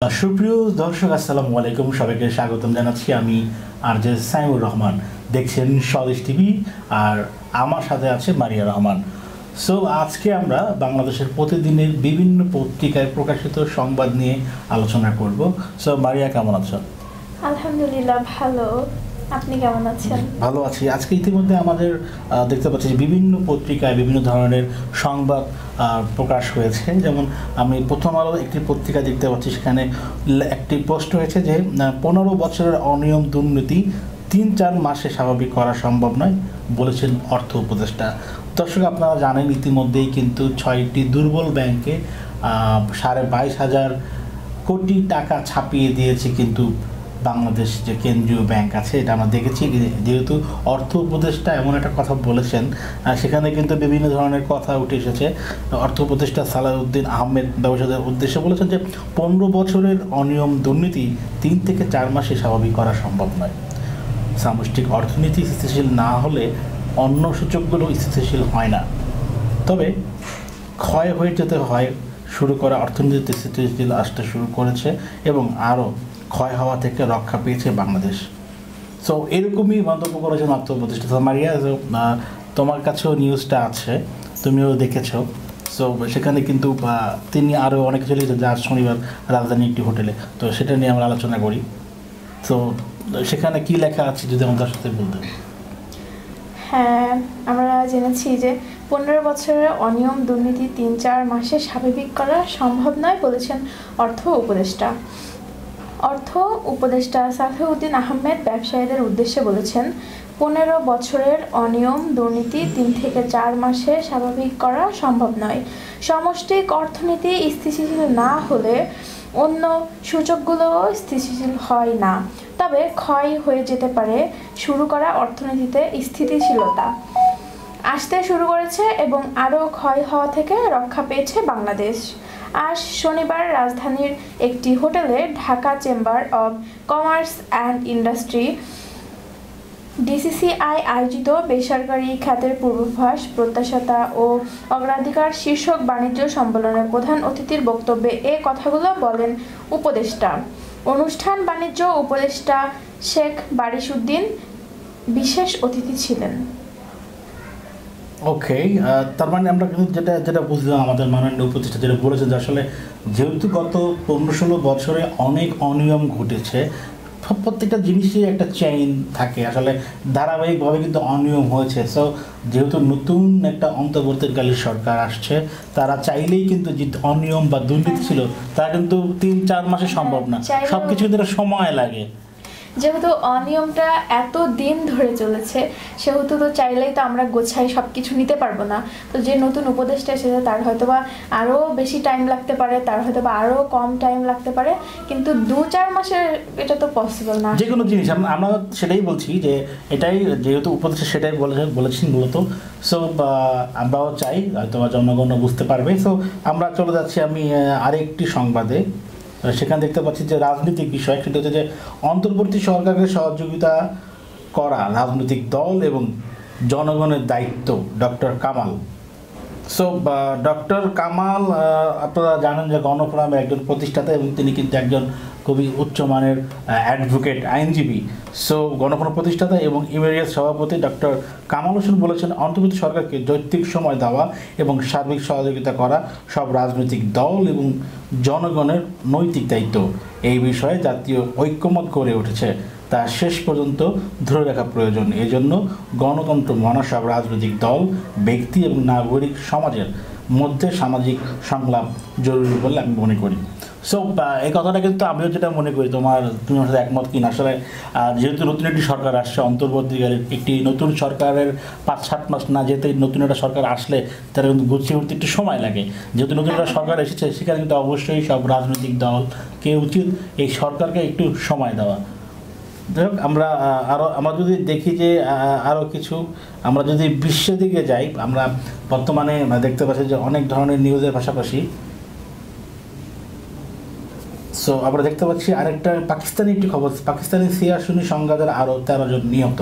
সুপ্রিয় দর্শক, আসসালামু আলাইকুম। সবাইকে স্বাগতম জানাচ্ছি। আমি আরজে সাইমুর রহমান। দেখছেন স্বদেশ টিভি, আর আমার সাথে আছে মারিয়া রহমান। সো আজকে আমরা বাংলাদেশের প্রতিদিনের বিভিন্ন পত্রিকায় প্রকাশিত সংবাদ নিয়ে আলোচনা করব। সো মারিয়া, কেমন আছো? আলহামদুলিল্লাহ ভালো। আপনি কেমন আছেন? ভালো আছি। আজকে ইতিমধ্যে আমাদের দেখতে পাচ্ছি যে বিভিন্ন পত্রিকায় বিভিন্ন ধরনের সংবাদ প্রকাশ হয়েছে। যেমন আমি প্রথম আলো একটি পত্রিকা দেখতে পাচ্ছি, সেখানে একটি পোস্ট হয়েছে যে 15 বছরের অনিয়ম দুর্নীতি 3-4 মাসে স্বাভাবিক করা সম্ভব নয়, বলেছেন অর্থ উপদেষ্টা। দর্শক, আপনারা জানেন ইতিমধ্যেই কিন্তু 6টি দুর্বল ব্যাংকে 22,500 কোটি টাকা ছাপিয়ে দিয়েছে কিন্তু বাংলাদেশ যে কেন্দ্রীয় ব্যাংক আছে। এটা আমরা দেখেছি। যেহেতু অর্থ উপদেষ্টা এমন একটা কথা বলেছেন, সেখানে কিন্তু বিভিন্ন ধরনের কথা উঠে এসেছে। অর্থ উপদেষ্টা সালাউদ্দিন আহমেদ ব্যবসায়ীদের উদ্দেশ্যে বলেছেন যে 15 বছরের অনিয়ম দুর্নীতি 3 থেকে 4 মাসে স্বাভাবিক করা সম্ভব নয়। সামষ্টিক অর্থনীতি স্থিতিশীল না হলে অন্য সূচকগুলো স্থিতিশীল হয় না। তবে ক্ষয় হয়ে যেতে হয় শুরু করা অর্থনীতিতে স্থিতিশীল আসতে শুরু করেছে এবং আরও ক্ষয় হওয়া থেকে রক্ষা পেয়েছে বাংলাদেশ। সো এরকমই মন্তব্য করেছেন অর্থ উপদেষ্টা মারিয়া। তোমার কাছেও নিউজটা আছে, তুমিও দেখেছ। সো সেখানে কিন্তু তিনি আরও অনেক কিছু লিখেছেন, যে আজ শনিবার রাজধানী একটি হোটেলে। তো সেটা নিয়ে আমরা আলোচনা করি। তো সেখানে কি লেখা আছে যদি আমাদের সাথে বলতেন। হ্যাঁ, আমরা জেনেছি যে 15 বছরের অনিয়ম দুর্নীতি 3-4 মাসে স্বাভাবিক করা সম্ভব নয়, বলেছেন অর্থ উপদেষ্টা। অর্থ উপদেষ্টা সালাউদ্দিন আহমেদ ব্যবসায়ীদের উদ্দেশ্যে বলেছেন, 15 বছরের অনিয়ম দুর্নীতি 3 থেকে 4 মাসে স্বাভাবিক করা সম্ভব নয়। সমষ্টিক অর্থনীতি স্থিতিশীল না হলে অন্য সূচকগুলোও স্থিতিশীল হয় না। তবে ক্ষয় হয়ে যেতে পারে শুরু করা অর্থনীতিতে স্থিতিশীলতা আসতে শুরু করেছে এবং আরও ক্ষয় হওয়া থেকে রক্ষা পেয়েছে বাংলাদেশ। আজ শনিবার রাজধানীর একটি হোটেলে Dhaka chamber of commerce and industry DCCI আয়োজিত বেসরকারি খাতের পূর্বাভাস, প্রত্যাশা ও অগ্রাধিকার শীর্ষক বাণিজ্য সম্মেলনের প্রধান অতিথির বক্তব্যে এ কথাগুলো বলেন উপদেষ্টা। অনুষ্ঠান বাণিজ্য উপদেষ্টা শেখ বারিশউদ্দিন বিশেষ অতিথি ছিলেন। ওকে, তার মানে আমরা কিন্তু যেটা বুঝলাম, আমাদের মাননীয় উপদেষ্টা যেটা বলেছেন যে আসলে যেহেতু গত 15-16 বছরে অনেক অনিয়ম ঘটেছে, প্রত্যেকটা জিনিসই একটা চেইন থাকে, আসলে ধারাবাহিকভাবে কিন্তু অনিয়ম হয়েছে। সো যেহেতু নতুন একটা অন্তর্বর্তীকালীন সরকার আসছে, তারা চাইলেই কিন্তু যে অনিয়ম বা দুর্নীতি ছিল তারা কিন্তু 3-4 মাসে সম্ভব না, সব কিছু কিন্তু সময় লাগে। যেহেতু অনিয়মটা এত দিন ধরে চলেছে, সেহেতু তো চাইলেই তো আমরা গোছাই সব কিছু নিতে পারবো না। তো যে নতুন উপদেষ্টা এসেছে তার হয়তো বা আরও বেশি টাইম লাগতে পারে, তার হয়তো বা আরও কম টাইম লাগতে পারে, কিন্তু 2-4 মাসের এটা তো পসিবল না। যে কোনো জিনিস আমরা সেটাই বলছি যে এটাই, যেহেতু উপদেষ্টা সেটাই বলেছেন মূলত। সো আমরাও চাই হয়তো জনগণ বুঝতে পারবে। সো আমরা চলে যাচ্ছি আমি আরেকটি সংবাদে। সেখানে দেখতে পাচ্ছি যে রাজনৈতিক বিষয়, সেটা হচ্ছে যে অন্তর্বর্তী সরকারকে সহযোগিতা করা রাজনৈতিক দল এবং জনগণের দায়িত্ব, doctor Kamal. So doctor Kamal, আপনারা জানেন যে গণফোরামের একজন প্রতিষ্ঠাতা এবং তিনি কিন্তু একজন খুবই উচ্চমানের অ্যাডভোকেট, আইনজীবী। সো গণফোরাম প্রতিষ্ঠাতা এবং ইমেরিয়াস সভাপতি ডক্টর কামাল হোসেন বলেছেন, অন্তর্বর্তী সরকারকে যৌক্তিক সময় দেওয়া এবং সার্বিক সহযোগিতা করা সব রাজনৈতিক দল এবং জনগণের নৈতিক দায়িত্ব। এই বিষয়ে জাতীয় ঐক্যমত গড়ে উঠেছে, তা শেষ পর্যন্ত ধরে রাখা প্রয়োজন। এই জন্য গণতন্ত্র মানা সব রাজনৈতিক দল, ব্যক্তি এবং নাগরিক সমাজের মধ্যে সামাজিক সংলাপ জরুরি বলে আমি মনে করি। সো এই কথাটা কিন্তু আমিও যেটা মনে করি, তুমি আমার সাথে একমত কিনা। আসলে যেহেতু নতুন একটি সরকার আসছে, অন্তর্বর্তীকালীন একটি নতুন সরকারের 5-7 মাস না যেতেই নতুন একটা সরকার আসলে তারা কিন্তু গুছিয়ে উঠতে একটু সময় লাগে। যেহেতু নতুন একটা সরকার এসেছে, সেখানে কিন্তু অবশ্যই সব রাজনৈতিক দলকে উচিত এই সরকারকে একটু সময় দেওয়া। যাই হোক, আমরা যদি দেখি যে আরও কিছু, আমরা যদি বিশ্বের দিকে যাই, আমরা বর্তমানে দেখতে পাচ্ছি যে অনেক ধরনের নিউজের পাশাপাশি সো আমরা দেখতে পাচ্ছি আরেকটা পাকিস্তানি একটি খবর। পাকিস্তানি শিয়া সুন্নি সংঘাতের আরও 13 জন নিহত।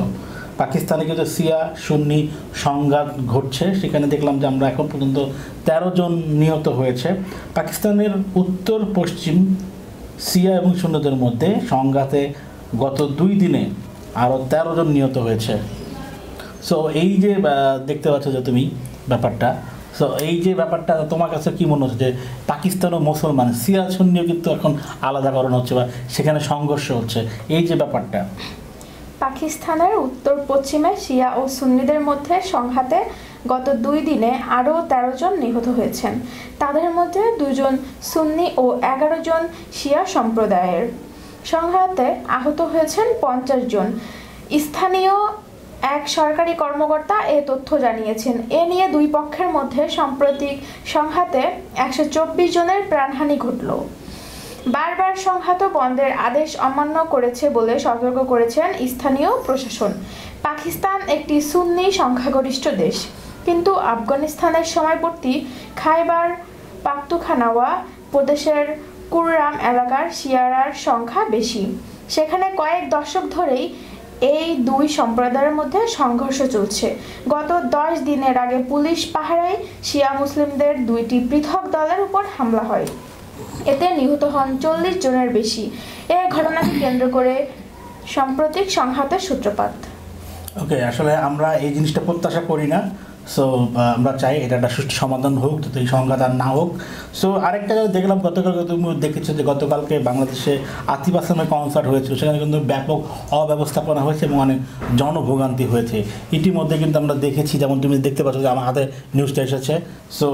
পাকিস্তানে কিন্তু শিয়া সুন্নি সংঘাত ঘটছে, সেখানে দেখলাম যে আমরা এখন পর্যন্ত 13 জন নিহত হয়েছে। পাকিস্তানের উত্তর পশ্চিম সিয়া এবং সুন্নিদের মধ্যে সংঘাতে গত 2 দিনে আরও 13 জন নিহত হয়েছে। সো এই যে দেখতে পাচ্ছ যে তুমি ব্যাপারটা, সো এই যে ব্যাপারটা তোমার কাছে কী মনে হচ্ছে যে পাকিস্তান ও মুসলমান সিয়া সুন্নিও কিন্তু এখন আলাদাকরণ হচ্ছে বা সেখানে সংঘর্ষ হচ্ছে, এই যে ব্যাপারটা? পাকিস্তানের উত্তর পশ্চিমে শিয়া ও সুন্নিদের মধ্যে সংঘাতে গত 2 দিনে আরও 13 জন নিহত হয়েছেন। তাদের মধ্যে 2 জন সুন্নি ও 11 জন শিয়া সম্প্রদায়ের। সংঘাতে আহত হয়েছেন 50 জন। স্থানীয় এক সরকারি কর্মকর্তা এ তথ্য জানিয়েছেন। এ নিয়ে 2 পক্ষের মধ্যে সাম্প্রতিক সংঘাতে 124 জনের প্রাণহানি ঘটল। বারবার সংঘাত বন্ধের আদেশ অমান্য করেছে বলে সতর্ক করেছেন স্থানীয় প্রশাসন। পাকিস্তান একটি সুন্নি সংখ্যাগরিষ্ঠ দেশ, কিন্তু আফগানিস্তানের সময়বর্তী খাইবার পাখতুনখাওয়া প্রদেশের কুররাম এলাকার শিয়ারার সংখ্যা বেশি। সেখানে কয়েক দশক ধরেই এই 2 সম্প্রদায়ের মধ্যে সংঘর্ষ চলছে। গত 10 দিনের আগে পুলিশ পাহারায় শিয়া মুসলিমদের 2টি পৃথক দলের উপর হামলা হয়। এতে নিহত হন 40 জনের বেশি। এই ঘটনাকে কেন্দ্র করে সাম্প্রতিক সংঘাতের সূত্রপাত। ওকে, আসলে আমরা এই জিনিসটা প্রত্যাশা করি না। সো আমরা চাই এটা একটা সুষ্ঠু সমাধান হোক, যাতে এই সংঘাত আর না হোক। সো আরেকটা দেখলাম, গতকালকে তুমি দেখেছো যে গতকালকে বাংলাদেশে আতিফ আসলামের কনসার্ট হয়েছিল, সেখানে কিন্তু ব্যাপক অব্যবস্থাপনা হয়েছে এবং অনেক জনভোগান্তি হয়েছে। ইতিমধ্যে কিন্তু আমরা দেখেছি, যেমন তুমি দেখতে পাচ্ছ যে আমার হাতে নিউজটা এসেছে। সো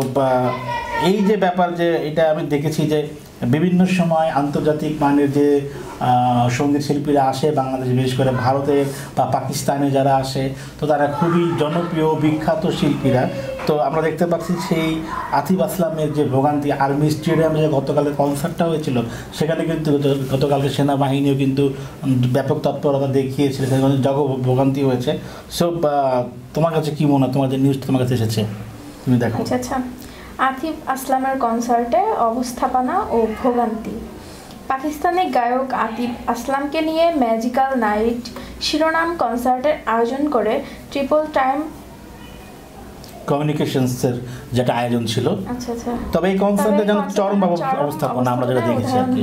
এই যে ব্যাপার, যে এটা আমি দেখেছি যে বিভিন্ন সময় আন্তর্জাতিক মানের যে সঙ্গীত শিল্পীরা আসে বাংলাদেশে, বিশেষ করে ভারতের বা পাকিস্তানে যারা আসে, তো তারা খুবই জনপ্রিয় বিখ্যাত শিল্পীরা। তো আমরা দেখতে পাচ্ছি সেই আতিফ আসলামের যে ভোগান্তি, আর্মি স্টেডিয়ামে যে গতকালের কনসার্টটা হয়েছিল, সেখানে কিন্তু গতকালকে সেনাবাহিনীও কিন্তু ব্যাপক তৎপরতা দেখিয়েছিল, সেখানে ভোগান্তি হয়েছে। সো তোমার কাছে কী মনে হয়, তোমার যে নিউজটা তোমার কাছে এসেছে তুমি দেখো? আচ্ছা, আতিফ আসলামের কনসার্টে অবস্থাপনা ও ভোগান্তি। পাকিস্তানি গায়ক আতিফ আসলামকে নিয়ে ম্যাজিক্যাল নাইট শিরোনাম কনসার্টের আয়োজন করে ট্রিপল টাইম কমিউনিকেশনসের যেটা আয়োজন ছিল। আচ্ছা, তবে এই কনসার্টে যেন চরম অবস্থাপনা আমরা যেটা দেখেছি আর কি।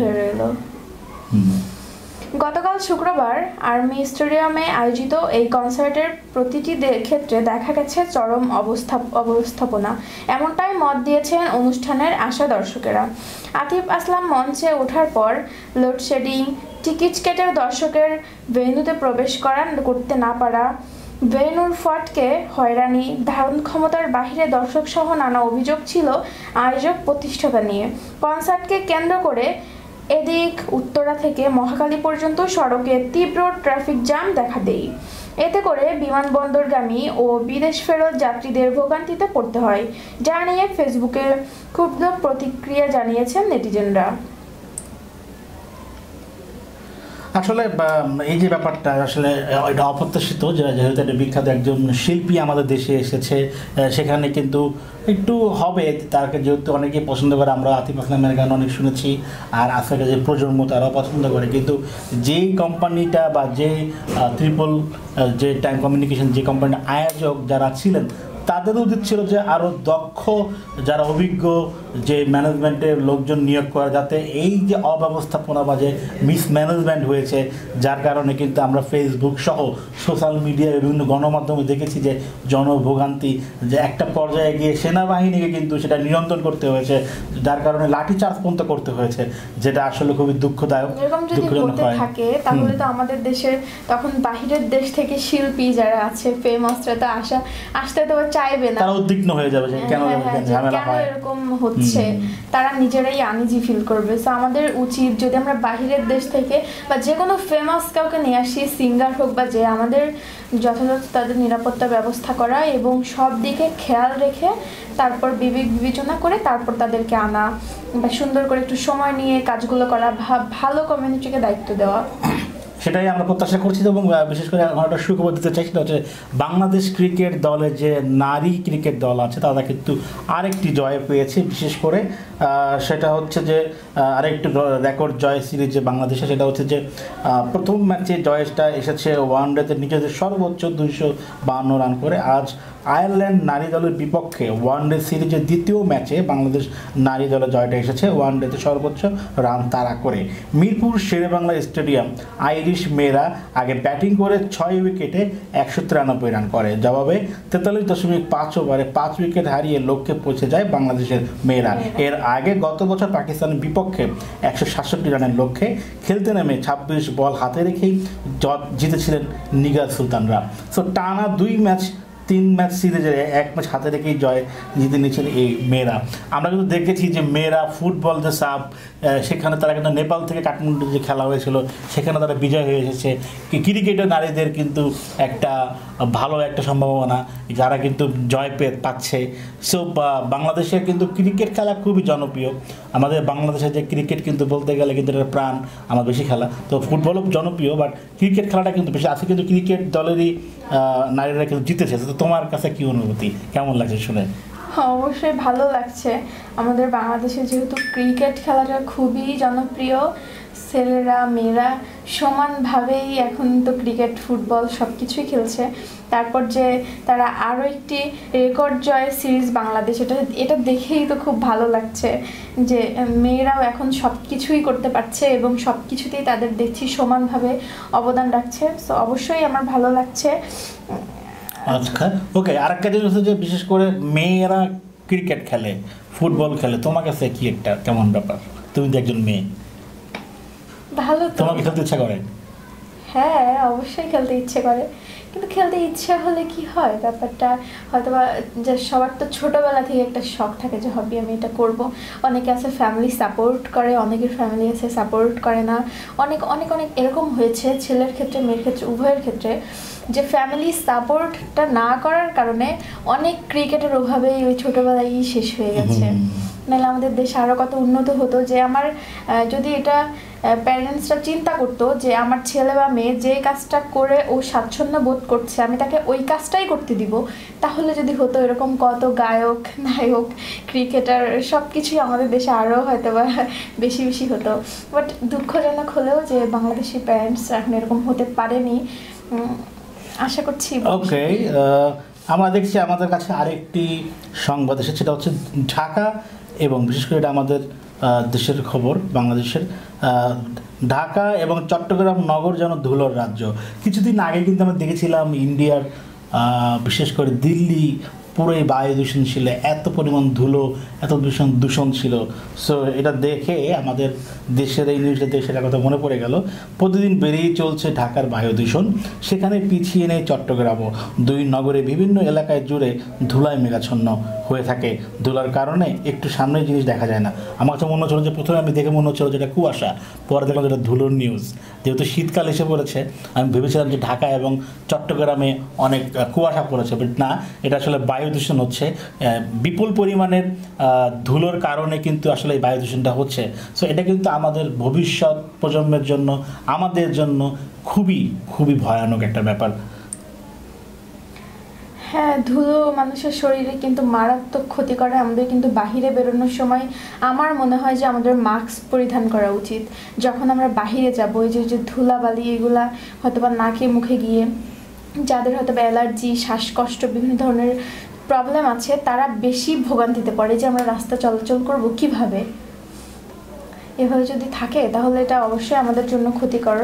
গতকাল শুক্রবার আর্মি স্টেডিয়ামে আয়োজিত এই কনসার্টের প্রতিটি ক্ষেত্রে দেখা গেছে চরম অবস্থাপনা। এমনটাই মত দিয়েছেন অনুষ্ঠানের আসা দর্শকেরা। আতিফ আসলাম মঞ্চে ওঠার পর লোডশেডিং, টিকিট কেটেও দর্শকের ভেন্যুতে প্রবেশ করতে না পারা, ভেন্যুর ফটকে হয়রানি, ধারণ ক্ষমতার বাহিরে দর্শক সহ নানা অভিযোগ ছিল আয়োজক প্রতিষ্ঠাতা নিয়ে। কনসার্টকে কেন্দ্র করে এদিক উত্তরা থেকে মহাখালী পর্যন্ত সড়কে তীব্র ট্রাফিক জ্যাম দেখা দেয়। এতে করে বিমানবন্দরগামী ও বিদেশ ফেরত যাত্রীদের ভোগান্তিতে পড়তে হয়, যা নিয়ে ফেসবুকে ক্ষুব্ধ প্রতিক্রিয়া জানিয়েছেন নেটিজেনরা। আসলে এই যে ব্যাপারটা, আসলে এটা অপ্রত্যাশিত, যেহেতু একটা বিখ্যাত একজন শিল্পী আমাদের দেশে এসেছে, সেখানে কিন্তু একটু হবে, তাকে যেহেতু অনেকেই পছন্দ করে, আমরা আতিফ আসলামের গান অনেক শুনেছি, আর আজকাল যে প্রজন্ম তারাও পছন্দ করে, কিন্তু যেই কোম্পানিটা বা যে ট্রিপল যে টাইম কমিউনিকেশন যে কোম্পানির আয়োজক যারা ছিলেন, তাদের উচিত ছিল যে আরও দক্ষ, যারা অভিজ্ঞ যে ম্যানেজমেন্টের লোকজন নিয়োগ করা, যাতে এই যে অব্যবস্থাপনা বা যে মিসম্যানেজমেন্ট হয়েছে, যার কারণে কিন্তু আমরা ফেসবুক সহ সোশ্যাল মিডিয়ায় বিভিন্ন গণমাধ্যমে দেখেছি যে জনভোগান্তি, যে একটা পর্যায়ে গিয়ে সেনাবাহিনীকে কিন্তু সেটা নিয়ন্ত্রণ করতে হয়েছে, যার কারণে লাঠিচার্জ পর্যন্ত করতে হয়েছে, যেটা আসলে খুবই দুঃখদায়ক। এরকম যদি হতে থাকে তাহলে তো আমাদের দেশের তখন বাহিরের দেশ থেকে শিল্পী যারা আছে ফেমাসরা তো আসতে তো চাইবে না, তারা উদ্বিগ্ন হয়ে যাবে যে কেন ঝামেলা হয়, এরকম হচ্ছে, তারা নিজেরাই আনইজি ফিল করবে। সো আমাদের উচিত, যদি আমরা বাহিরের দেশ থেকে বা যে কোনো ফেমাস কাউকে নিয়ে আসি, সিঙ্গার হোক বা যে, আমাদের যথাযথ তাদের নিরাপত্তা ব্যবস্থা করা এবং সব দিকে খেয়াল রেখে তারপর বিবেচনা করে তারপর তাদেরকে আনা, বা সুন্দর করে একটু সময় নিয়ে কাজগুলো করা, ভালো কমিউনিটিকে দায়িত্ব দেওয়া, সেটাই আমরা প্রত্যাশা করছি। এবং বিশেষ করে এখন একটা সুখবর দিতে চাই, সেটা হচ্ছে বাংলাদেশ ক্রিকেট দলের যে নারী ক্রিকেট দল আছে তারা কিন্তু আরেকটি জয় পেয়েছে। বিশেষ করে সেটা হচ্ছে যে আরেকটি রেকর্ড জয় সিরিজে বাংলাদেশে, সেটা হচ্ছে যে প্রথম ম্যাচে জয়টা এসেছে ওয়ানডেতে নিজেদের সর্বোচ্চ 252 রান করে। আজ আয়ারল্যান্ড নারী দলের বিপক্ষে ওয়ানডে সিরিজের দ্বিতীয় ম্যাচে বাংলাদেশ নারী দলের জয়টা এসেছে ওয়ানডেতে সর্বোচ্চ রান তাড়া করে। মিরপুর শেরেবাংলা স্টেডিয়াম আইরিশ মেয়েরা আগে ব্যাটিং করে 6 উইকেটে 193 রান করে, জবাবে 43.5 ওভারে 5 উইকেট হারিয়ে লক্ষ্যে পৌঁছে যায় বাংলাদেশের মেয়েরা। এর আগে গত বছর পাকিস্তানের বিপক্ষে 167 রানের লক্ষ্যে খেলতে নেমে 26 বল হাতে রেখেই জিতেছিলেন নিগার সুলতানরা। সো টানা 3 ম্যাচ সিরিজে 1 ম্যাচ হাতে রেখেই জয় জিতে নিয়েছেন এই মেয়েরা। আমরা কিন্তু দেখেছি যে মেয়েরা ফুটবল যে সাপ, সেখানে তারা কিন্তু নেপাল থেকে কাঠমান্ডু যে খেলা হয়েছিল সেখানে তারা বিজয় হয়ে এসেছে। ক্রিকেটের নারীদের কিন্তু একটা ভালো একটা সম্ভাবনা, যারা কিন্তু জয় পাচ্ছে। সো বাংলাদেশের কিন্তু ক্রিকেট খেলা খুবই জনপ্রিয়। আমাদের বাংলাদেশের যে ক্রিকেট কিন্তু বলতে গেলে কিন্তু এটা প্রাণ, আমার বেশি খেলা। তো ফুটবলও জনপ্রিয়, বাট ক্রিকেট খেলাটা কিন্তু বেশি আছে, কিন্তু ক্রিকেট দলেরই নারীরা কিন্তু জিতেছে। তো তোমার কাছে কি অনুভূতি, কেমন লাগছে শুনে? অবশ্যই ভালো লাগছে। আমাদের বাংলাদেশে যেহেতু ক্রিকেট খেলাটা খুবই জনপ্রিয়, ছেলেরা মেয়েরা সমানভাবেই এখন তো ক্রিকেট ফুটবল সব কিছুই খেলছে। তারপর যে তারা আরও একটি রেকর্ড জয়ের সিরিজ বাংলাদেশ, এটা দেখেই তো খুব ভালো লাগছে যে মেয়েরাও এখন সব কিছুই করতে পারছে এবং সব কিছুতেই তাদের দেখছি সমানভাবে অবদান রাখছে। সো অবশ্যই আমার ভালো লাগছে। আচ্ছা, ওকে। আরেকটা জিনিস হচ্ছে যে বিশেষ করে মেয়েরা ক্রিকেট খেলে, ফুটবল খেলে, তোমার কাছে কি একটা কেমন ব্যাপার? তুমি তো একজন মেয়ে, ভালো। তোমাকে খেলতে ইচ্ছা করে? হ্যাঁ, অবশ্যই খেলতে ইচ্ছে করে, কিন্তু খেলতে ইচ্ছা হলে কি হয়, ব্যাপারটা হয়তো বা যে সবার তো ছোটোবেলা থেকে একটা শখ থাকে যে হবি আমি এটা করব। অনেকে আছে ফ্যামিলি সাপোর্ট করে, অনেকের ফ্যামিলি আছে সাপোর্ট করে না। অনেক অনেক অনেক এরকম হয়েছে ছেলের ক্ষেত্রে মেয়ের ক্ষেত্রে উভয়ের ক্ষেত্রে, যে ফ্যামিলি সাপোর্টটা না করার কারণে অনেক ক্রিকেটের অভাবেই ওই ছোটোবেলায় শেষ হয়ে গেছে। নাহলে আমাদের দেশ আরও কত উন্নত হতো। যে আমার যদি এটা প্যারেন্টসরা চিন্তা করতো যে আমার ছেলে বা মেয়ে যে কাজটা করে ও স্বাচ্ছন্দ্য বোধ করছে আমি তাকে ওই কাজটাই করতে দিব, তাহলে যদি হতো এরকম কত গায়ক নায়ক ক্রিকেটার সব কিছুই আমাদের দেশে আরও হয়তো বা বেশি বেশি হতো। বাট দুঃখজনক হলেও যে বাংলাদেশি প্যারেন্টস এখন এরকম হতে পারেনি, আশা করছি। ওকে, আমরা দেখছি আমাদের কাছে আরেকটি সংবাদ এসেছে, সেটা হচ্ছে ঢাকা এবং বিশেষ করে এটা আমাদের দেশের খবর, বাংলাদেশের ঢাকা এবং চট্টগ্রাম নগর যেন ধুলোর রাজ্য। কিছুদিন আগে কিন্তু আমরা দেখেছিলাম ইন্ডিয়ার বিশেষ করে দিল্লি পুরোই বায়ু দূষণ ছিল, এত পরিমাণ ধুলো, এত দূষণ ছিল। সো এটা দেখে আমাদের দেশের এই নিউজটা দেখে সেটার কথা মনে পড়ে গেল। প্রতিদিন বেড়েই চলছে ঢাকার বায়ু দূষণ, সেখানে পিছিয়ে নেই চট্টগ্রামও। 2 নগরে বিভিন্ন এলাকায় জুড়ে ধুলায় মেঘাচ্ছন্ন হয়ে থাকে। ধুলার কারণে একটু সামনের জিনিস দেখা যায় না। আমার কাছে মনে হচ্ছিল যে প্রথমে আমি দেখে মনে হচ্ছিল যেটা কুয়াশা, পরে দেখলাম যেটা ধুলোর নিউজ। যেহেতু শীতকাল এসে পড়েছে আমি ভেবেছিলাম যে ঢাকা এবং চট্টগ্রামে অনেক কুয়াশা পড়েছে, বাট না, এটা আসলে বায়ু দূষণ হচ্ছে। বিপুল পরিমাণের ধুলোর কারণে কিন্তু আসলে এই বায়ু দূষণটা হচ্ছে। সো এটা কিন্তু আমাদের ভবিষ্যৎ প্রজন্মের জন্য, আমাদের জন্য খুবই খুবই ভয়ানক একটা ব্যাপার। হ্যাঁ, ধুলো মানুষের শরীরে কিন্তু মারাত্মক ক্ষতি করে। আমাদের কিন্তু বাহিরে বেরোনোর সময় আমার মনে হয় যে আমাদের মাস্ক পরিধান করা উচিত। যখন আমরা বাহিরে যাব, এই যে ধুলাবালি এগুলা হয়তো বা নাকে মুখে গিয়ে যাদের হয়তো বা অ্যালার্জি, শ্বাসকষ্ট, বিভিন্ন ধরনের প্রবলেম আছে, তারা বেশি ভোগান্তিতে পড়ে যে আমরা রাস্তা চলাচল করব কিভাবে। এভাবে যদি থাকে তাহলে এটা অবশ্যই আমাদের জন্য ক্ষতিকর।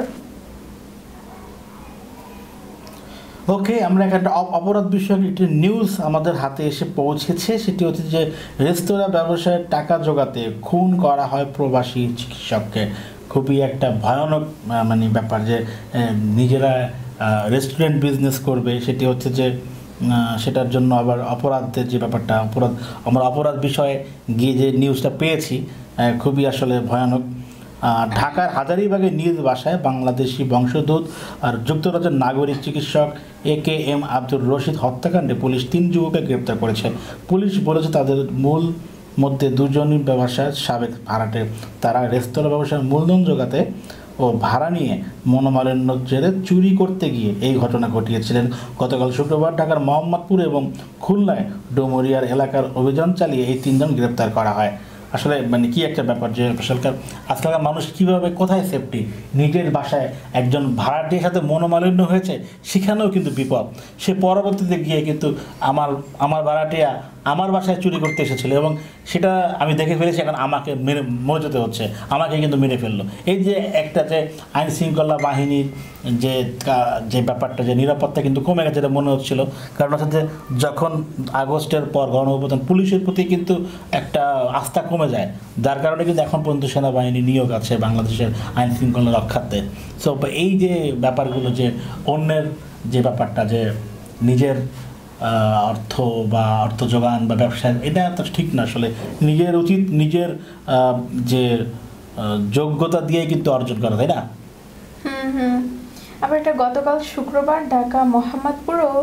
ওকে, আমরা একটা অপরাধ বিষয়ক একটি নিউজ আমাদের হাতে এসে পৌঁছেছে। সেটি হচ্ছে যে রেস্তোরাঁ ব্যবসায় টাকা জোগাতে খুন করা হয় প্রবাসী চিকিৎসককে। খুবই একটা ভয়ানক ব্যাপার যে নিজেরা রেস্টুরেন্ট বিজনেস করবে, সেটি হচ্ছে যে সেটার জন্য আবার অপরাধের যে ব্যাপারটা, আমরা অপরাধ বিষয়ে গিয়ে যে নিউজটা পেয়েছি খুবই আসলে ভয়ানক। ঢাকার হাজারীবাগে নিজ বাসায় বাংলাদেশি বংশোদ্ভূত আর যুক্তরাজ্যের নাগরিক চিকিৎসক AKM আব্দুর রশিদ হত্যাকাণ্ডে পুলিশ 3 যুবককে গ্রেপ্তার করেছে। পুলিশ বলেছে তাদের মূল মধ্যে 2 জনই ব্যবসার সাবেক ভাড়াটে। তারা রেস্তোরাঁ ব্যবসার মূলধন জোগাতে ও ভাড়া নিয়ে মনোমালিন্য জেরে চুরি করতে গিয়ে এই ঘটনা ঘটিয়েছিলেন। গতকাল শুক্রবার ঢাকার মোহাম্মদপুর এবং খুলনায় ডোমরিয়ার এলাকার অভিযান চালিয়ে এই 3 জন গ্রেপ্তার করা হয়। আসলে মানে কি একটা ব্যাপার যে আজকালকার মানুষ কীভাবে কোথায় সেফটি, নিজের বাসায় একজন ভাড়াটির সাথে মনোমালিন্য হয়েছে সেখানেও কিন্তু বিপদ। সে পরবর্তীতে গিয়ে কিন্তু আমার আমার ভাড়াটিয়া আমার বাসায় চুরি করতে এসেছিল এবং সেটা আমি দেখে ফেলেছি, এখন আমাকে মরে যেতে হচ্ছে, আমাকে কিন্তু মেরে ফেললো। এই যে একটা যে আইন শৃঙ্খলা বাহিনীর যে যে ব্যাপারটা, যে নিরাপত্তা কিন্তু কমে গেছে এটা মনে হচ্ছিল। কারণ হচ্ছে যে যখন আগস্টের পর গণঅভ্যুত্থান, পুলিশের প্রতি কিন্তু একটা আস্থা কমে যায়, যার কারণে কিন্তু এখন পর্যন্ত সেনাবাহিনী নিয়োগ আছে বাংলাদেশের আইন শৃঙ্খলা রক্ষার্থে। সো এই যে ব্যাপারগুলো, যে অন্যের যে ব্যাপারটা, যে নিজের অর্থ বা অর্থ যোগান বা ব্যবসায়, এটা তো ঠিক না। আসলে নিজের উচিত নিজের যে যোগ্যতা দিয়ে কিন্তু অর্জন করা, তাই না? আবার এটা গতকাল শুক্রবার ঢাকা মোহাম্মদপুর ও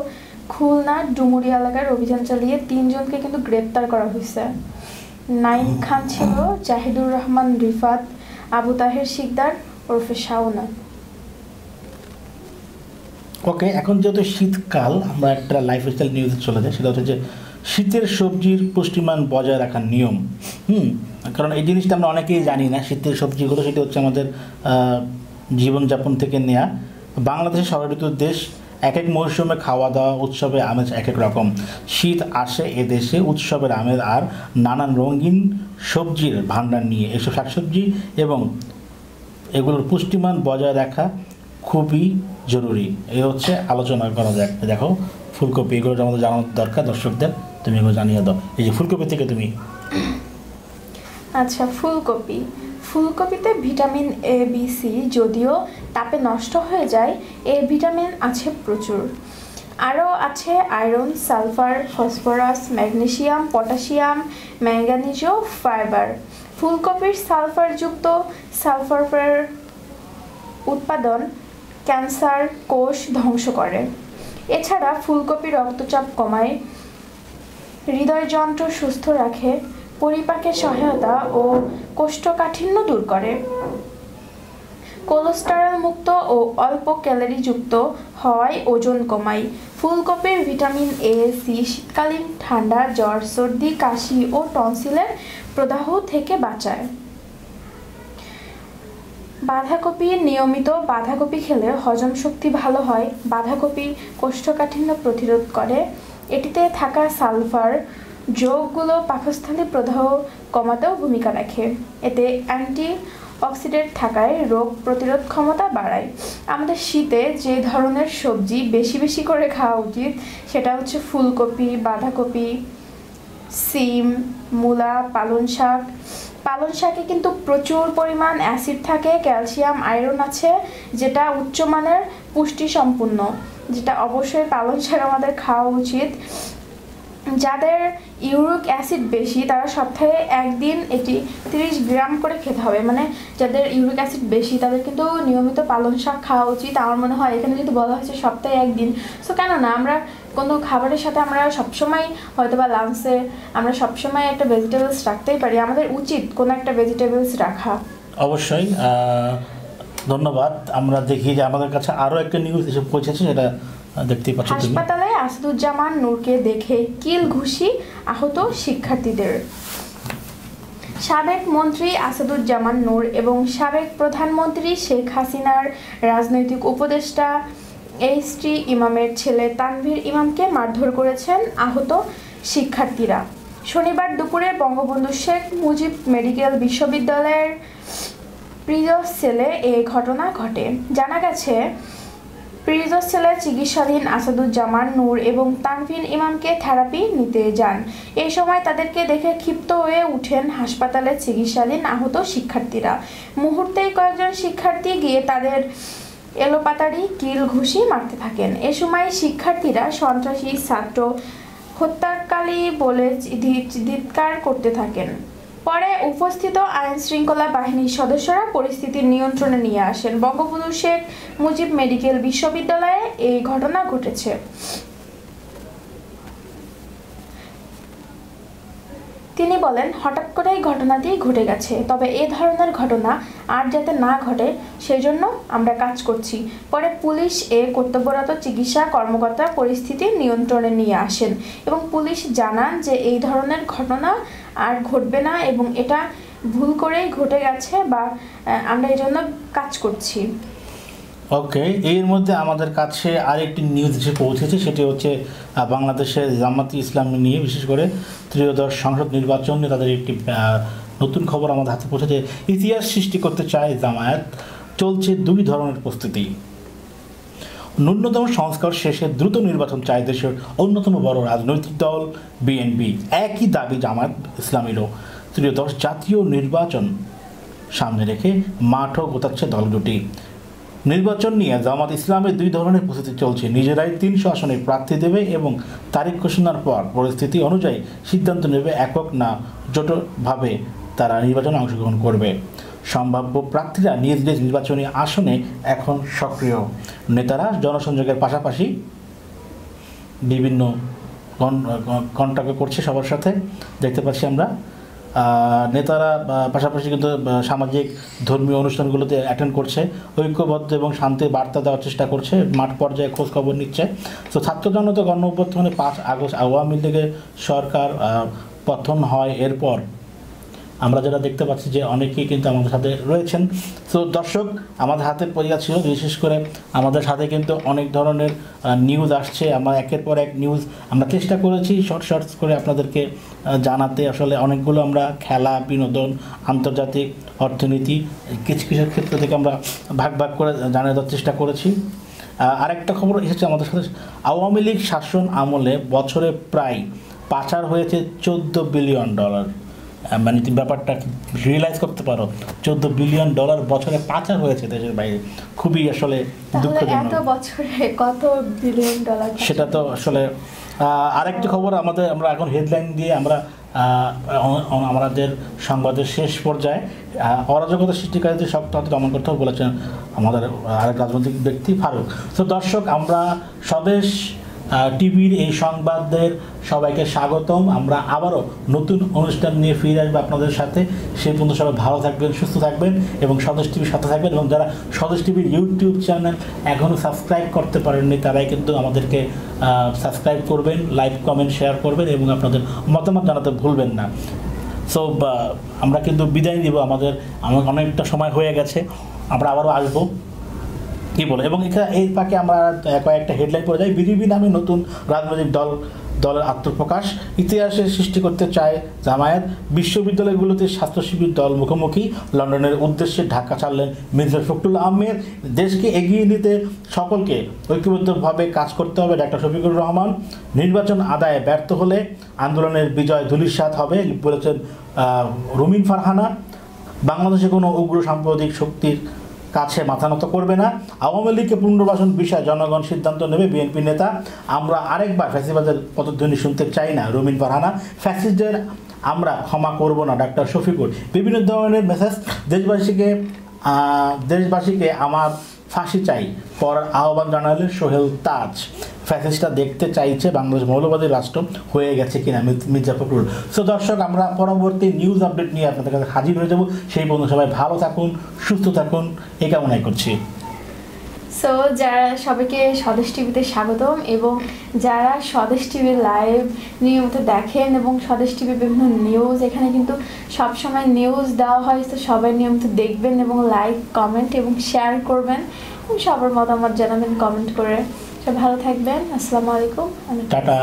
খুলনা ডুমুরি এলাকার অভিযান চালিয়ে 3 জনকে কিন্তু গ্রেপ্তার করা হয়েছে। নাইম খান ছিল, জাহিদুর রহমান রিফাত, আবু তাহের শিকদার ওরফে শাওনা। ওকে, এখন যেহেতু শীতকাল, আমরা একটা লাইফস্টাইল নিউজে চলে যাই। সেটা হচ্ছে যে শীতের সবজির পুষ্টিমান বজায় রাখার নিয়ম। কারণ এই জিনিসটা আমরা অনেকেই জানি না, শীতের সবজিগুলো সেটা হচ্ছে আমাদের জীবনযাপন থেকে নেয়া। বাংলাদেশের ষড়ঋতুর দেশ, এক এক মৌসুমে খাওয়া দাওয়া, উৎসবে আমেজ এক এক রকম। শীত আসে এদেশে উৎসবের আমেজ আর নানান রঙিন সবজির ভাণ্ডার নিয়ে। এসব শাকসবজি এবং এগুলোর পুষ্টিমান বজায় রাখা খুবই জরুরি। এই হচ্ছে আলোচনা করা যাক। দেখো ফুলকপি, এগুলো আমাদের জানানো দরকার দর্শকদের, তুমি এগুলো জানিয়ে দাও। এই যে ফুলকপি থেকে তুমি। আচ্ছা, ফুলকপিতে ভিটামিন এ, বি, সি যদিও তাপে নষ্ট হয়ে যায়, এ ভিটামিন আছে প্রচুর। আরও আছে iron, sulphur, phosphorus, magnesium, potassium, manganese ও ফাইবার। ফুলকপির সালফারের উৎপাদন ক্যান্সার কোষ ধ্বংস করে। এছাড়া ফুলকপি রক্তচাপ কমায়, হৃদয়যন্ত্র সুস্থ রাখে, পরিপাকে সহায়তা ও কোষ্ঠকাঠিন্য দূর করে। কোলেস্টেরল মুক্ত ও অল্প ক্যালোরি যুক্ত হওয়ায় ওজন কমায়। ফুলকপির ভিটামিন এ, সি শীতকালীন ঠান্ডা, জ্বর, সর্দি, কাশি ও টনসিলের প্রদাহ থেকে বাঁচায়। নিয়মিত বাঁধাকপি খেলে হজম শক্তি ভালো হয়। বাঁধাকপি কোষ্ঠকাঠিন্য প্রতিরোধ করে। এটিতে থাকা সালফার যৌগগুলো পাকস্থলী প্রদাহ কমাতেও ভূমিকা রাখে। এতে অ্যান্টি অক্সিডেন্ট থাকায় রোগ প্রতিরোধ ক্ষমতা বাড়ায়। আমাদের শীতে যে ধরনের সবজি বেশি বেশি করে খাওয়া উচিত সেটা হচ্ছে ফুলকপি, বাঁধাকপি, সিম, মূলা, পালং শাকে কিন্তু প্রচুর পরিমাণ অ্যাসিড থাকে, ক্যালসিয়াম, আয়রন আছে, যেটা উচ্চমানের পুষ্টি সম্পূর্ণ, যেটা অবশ্যই পালং শাক আমাদের খাওয়া উচিত। যাদের ইউরিক অ্যাসিড বেশি তারা সপ্তাহে একদিন এটি 30 গ্রাম করে খেতে হবে। মানে যাদের ইউরিক অ্যাসিড বেশি তাদের কিন্তু নিয়মিত পালং শাক খাওয়া উচিত। আমার মনে হয় এখানে যদি বলা হয়েছে সপ্তাহে একদিন, সো কেন না আমরা কোনো খাবারের সাথে আমরা সবসময় হয়তো বা লাঞ্চে আমরা সবসময় একটা ভেজিটেবলস রাখতেই পারি, আমাদের উচিত কোনো একটা ভেজিটেবলস রাখা। অবশ্যই ধন্যবাদ। আমরা দেখি যে আমাদের কাছে আরও একটা নিউজ এসে পৌঁছেছে, সেটা দেখতেই পাচ্ছি। হাসপাতালে আসাদুজ্জামান নূরকে দেখে কিল ঘুষি আহত শিক্ষার্থীদের। সাবেক মন্ত্রী আসাদুজ্জামান নূর এবং সাবেক প্রধানমন্ত্রী শেখ হাসিনার রাজনৈতিক উপদেষ্টা এইচটি ইমামের ছেলে তানভীর ইমামকে মারধর করেছেন আহত শিক্ষার্থীরা। শনিবার দুপুরে বঙ্গবন্ধু শেখ মুজিব মেডিকেল বিশ্ববিদ্যালয়ের প্রিজস সেলে এই ঘটনা ঘটে। জানা গেছে, প্রিজস সেলে চিকিৎসাধীন আসাদুজ্জামান নূর এবং তানভীর ইমামকে থেরাপি নিতে যান। এই সময় তাদেরকে দেখে ক্ষিপ্ত হয়ে উঠেন হাসপাতালে চিকিৎসাধীন আহত শিক্ষার্থীরা। মুহূর্তেই কয়েকজন শিক্ষার্থী গিয়ে তাদের এলোপাতাড়ি কিল ঘুষি মারতে থাকেন। এ সময় শিক্ষার্থীরা সন্ত্রাসী ছাত্র হত্যাকারী বলে চিৎকার করতে থাকেন। পরে উপস্থিত আইন শৃঙ্খলা বাহিনীর সদস্যরা পরিস্থিতি নিয়ন্ত্রণে নিয়ে আসেন। বঙ্গবন্ধু শেখ মুজিব মেডিকেল বিশ্ববিদ্যালয়ে এই ঘটনা ঘটেছে। তিনি বলেন, হঠাৎ করেই ঘটনাটি ঘটে গেছে, তবে এ ধরনের ঘটনা আর যাতে না ঘটে সেজন্য আমরা কাজ করছি। পরে পুলিশ কর্তব্যরত চিকিৎসা কর্মকর্তা পরিস্থিতি নিয়ন্ত্রণে নিয়ে আসেন এবং পুলিশ জানান যে এই ধরনের ঘটনা আর ঘটবে না, এবং এটা ভুল করেই ঘটে গেছে, বা আমরা এই জন্য কাজ করছি। ওকে, এর মধ্যে আমাদের কাছে আরেকটি নিউজ এসে পৌঁছেছে, সেটি হচ্ছে বাংলাদেশের জামাতি ইসলামী নিয়ে, বিশেষ করে ত্রয়োদশ সংসদ নির্বাচন নিয়ে তাদের একটি নতুন খবর আমাদের হাতে পৌঁছেছে। ইতিহাস সৃষ্টি করতে চায় জামায়াত, চলছে 2 ধরনের প্রস্তুতি। ন্যূনতম সংস্কার শেষে দ্রুত নির্বাচন চায় দেশের অন্যতম বড় রাজনৈতিক দল বিএনপি। একই দাবি জামায়াত ইসলামীরও। ত্রয়োদশ জাতীয় নির্বাচন সামনে রেখে মাঠও গোতাচ্ছে দল দুটি। নির্বাচন নিয়ে জামাত ইসলামের 2 ধরনের প্রস্তুতি চলছে। নিজেরাই 300 আসনে প্রার্থী দেবে এবং তারিখ ঘোষণার পর পরিস্থিতি অনুযায়ী সিদ্ধান্ত নেবে একক না জোটভাবে তারা নির্বাচনে অংশগ্রহণ করবে। সম্ভাব্য প্রার্থীরা নিজ নিজ নির্বাচনী আসনে এখন সক্রিয়। নেতারা জনসংযোগের পাশাপাশি বিভিন্ন কন্ট্যাক্ট করছে সবার সাথে, দেখতে পাচ্ছি আমরা। নেতারা পাশাপাশি কিন্তু সামাজিক ধর্মীয় অনুষ্ঠানগুলোতে অ্যাটেন্ড করছে, ঐক্যবদ্ধ এবং শান্তির বার্তা দেওয়ার চেষ্টা করছে, মাঠ পর্যায়ে খোঁজ খবর নিচ্ছে। তো ছাত্র জনতা গণ অভ্যুত্থানে 5 আগস্ট আওয়ামী লীগের সরকার পতন হয়, এরপর আমরা যারা দেখতে পাচ্ছি যে অনেকেই কিন্তু আমাদের সাথে রয়েছেন। তো দর্শক, আমাদের হাতে পরিয়া ছিল, বিশেষ করে আমাদের সাথে কিন্তু অনেক ধরনের নিউজ আসছে। আমরা একের পর এক নিউজ আমরা চেষ্টা করেছি শর্টস করে আপনাদেরকে জানাতে। আসলে অনেকগুলো আমরা খেলা, বিনোদন, আন্তর্জাতিক অর্থনীতি, কিছু কিছুর ক্ষেত্র থেকে আমরা ভাগ ভাগ করে জানিয়ে দেওয়ার চেষ্টা করেছি। আরেকটা খবর এসেছে আমাদের সাথে, আওয়ামী লীগ শাসন আমলে বছরে প্রায় পাচার হয়েছে $14 বিলিয়ন। মানে তুমি ব্যাপারটা রিয়েলাইজ করতে পারো, $14 বিলিয়ন বছরে পাচার হয়েছে দেশের বাইরে। খুবই আসলে দুঃখজনক। এত বছরে কত বিলিয়ন ডলার, সেটা তো আসলে। আরেকটি খবর আমরা এখন হেডলাইন দিয়ে আমরা আমাদের সংবাদের শেষ পর্যায়ে অরাজকতা সৃষ্টিকারীদের শক্ত হাতে দমন করতে হবে বলেছেন আমাদের আরেক রাজনৈতিক ব্যক্তি ফারুক। তো দর্শক, আমরা স্বদেশ টিভির এই সংবাদের সবাইকে স্বাগতম। আমরা আবারও নতুন অনুষ্ঠান নিয়ে ফিরে আসবো আপনাদের সাথে। সেই পর্যন্ত সবাই ভালো থাকবেন, সুস্থ থাকবেন এবং স্বদেশ টিভির সাথে থাকবেন। এবং যারা স্বদেশ টিভির ইউটিউব চ্যানেল এখনও সাবস্ক্রাইব করতে পারেননি, তারাই কিন্তু আমাদেরকে সাবস্ক্রাইব করবেন, লাইক, কমেন্ট, শেয়ার করবেন এবং আপনাদের মতামত জানাতে ভুলবেন না। সো আমরা কিন্তু বিদায় দিব, আমাদের অনেকটা সময় হয়ে গেছে, আমরা আবারও আসবো, কী বলে। এবং এই পাকে আমরা কয়েকটা হেডলাইন পড়ে যাই। বিজেপি নামে নতুন রাজনৈতিক দলের আত্মপ্রকাশ, ইতিহাসের সৃষ্টি করতে চায় জামায়াত, বিশ্ববিদ্যালয়গুলোতে স্বাস্থ্য শিবির দল মুখোমুখি, লন্ডনের উদ্দেশ্যে ঢাকা ছাড়লেন মির্জা ফখরুল আহমেদ, দেশকে এগিয়ে নিতে সকলকে ঐক্যবদ্ধভাবে কাজ করতে হবে ডাক্তার শফিকুর রহমান, নির্বাচন আদায়ে ব্যর্থ হলে আন্দোলনের বিজয় ধূলিসাৎ হবে বলেছেন রুমিন ফারহানা, বাংলাদেশে কোনো উগ্র সাম্প্রদায়িক শক্তির কাছে মাথা নত করবে না, আওয়ামী লীগকে পুনর্বাসন বিষয়ে জনগণ সিদ্ধান্ত নেবে বিএনপি নেতা, আমরা আরেকবার ফ্যাসিবাদের পদধ্বনি শুনতে চাই না রুমিন ফারহানা, ফ্যাসিস্টদের আমরা ক্ষমা করব না ডাক্তার শফিকুর। বিভিন্ন ধরনের মেসেজ। দেশবাসীকে আমার ফাঁসি চাই করার আহ্বান জানালেন সোহেল তাজ। ফ্যাসিস্টটা দেখতে চাইছে বাংলাদেশ মৌলবাদী রাষ্ট্র হয়ে গেছে কিনা মির্জা ফখরুল। সো দর্শক, আমরা পরবর্তী নিউজ আপডেট নিয়ে আপনাদের কাছে হাজির হয়ে যাব। সেই পর্যন্ত সবাই ভালো থাকুন, সুস্থ থাকুন, এই কামনাই করছি। সো যারা সবাইকে স্বদেশ টিভিতে স্বাগতম, এবং যারা স্বদেশ টিভির লাইভ নিয়মিত দেখেন এবং স্বদেশ টিভির বিভিন্ন নিউজ, এখানে কিন্তু সবসময় নিউজ দেওয়া হয়, তো সবাই নিয়মিত দেখবেন এবং লাইক, কমেন্ট এবং শেয়ার করবেন এবং সবার মতামত জানাবেন কমেন্ট করে। সব ভালো থাকবেন। আসসালামু আলাইকুম, টাটা।